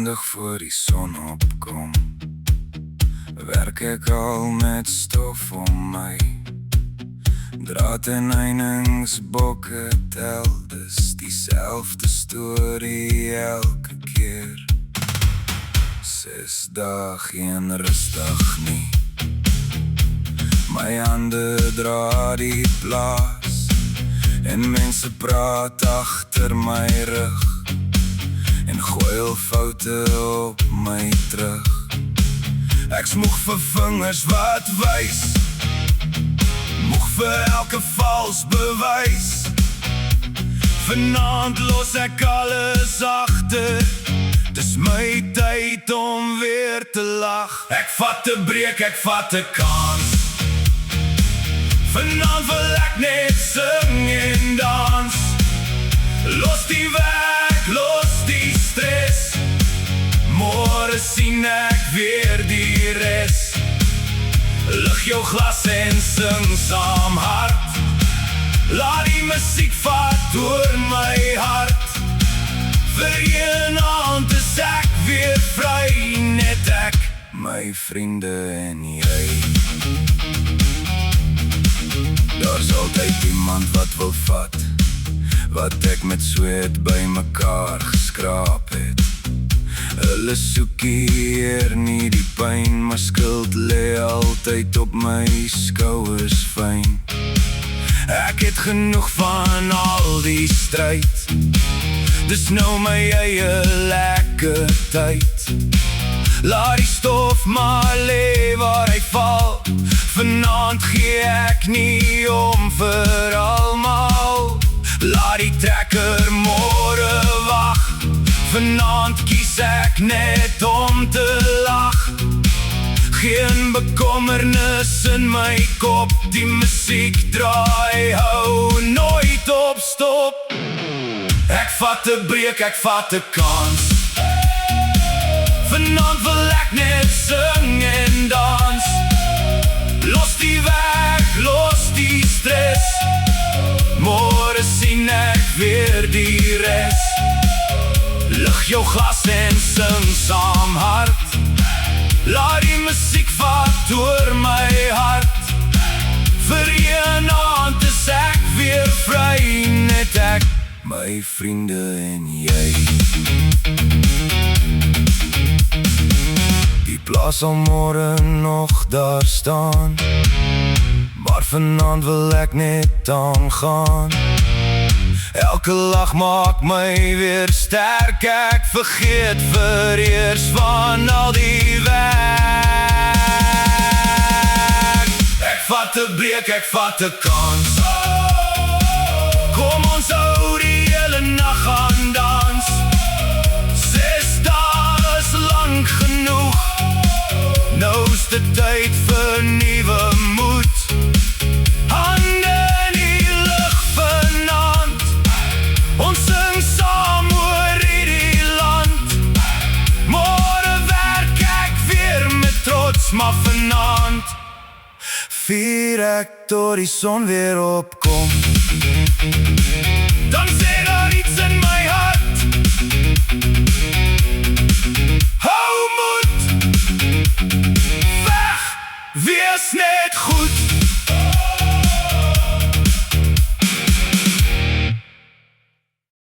maandag voor die son opkom, werk ek al met stof om my. Draad en einingsbokke tel, dis dieselfde storie elke keer. 6 dae geen rustig nie, my hande dra die plaas, en mense praat agter my rug, en gooi al foute op my terug. Ek smoeg vir vingers wat wys, moeg vir elke vals bewys. Vanaand los ek alles agter, dis my tyd om weer te lag. Ek vat 'n breek, ek vat 'n kans. Vanaand wil ek net sing en dans. Los die werk, los die stres, môre sien ek weer die res. Lig jou glas en sing saam hard, laat die musiek vat oor my hart. Vir een aand is ek weer vry, net ek, my vriende en jy. Daar's altyd iemand wat wil vat, wat ek met sweet by mekaar geskraap het. Hulle soek hier nie die pyn, maar skuld lê altyd op my skouers fyn. Ek het genoeg van al die stryd, dis nou my eie lekker tyd. Laat die stof maar lê waar hy val, vanaand gee ek nie om vir almal. Laat die trekker môre wag, vanaand kies ek net om te lag. Geen bekommernis in my kop, die musiek draai, hou nooit op stop. Ek vat 'n breek, ek vat 'n kans. Vanaand wil ek net sing en dans. Los die werk, los die stres, môre sien ek weer die res. Lig jou glas en sing saam hard, laat die musiek vat oor my hart. Vir een aand is ek weer vry, net ek, my vriende en jy. Die plaas sal môre nog daar staan, maar vanaand wil ek net aangaan. Elke lag maak my weer sterk, ek vergeet vereers van al die werk. Ek vat 'n breek, ek vat 'n kans. Kom ons hou die hele nag aan dans. 6 dae is lang genoeg, nou's die tyd vir nuwe moed. Hande in die lug vanaand, ons sing saam oor hierdie land. Môre werk ek weer met trots, maar vanaand vier ek tot die son weer opkom. Dan sê daar iets in my hart, hou moed, weg, wees net goed.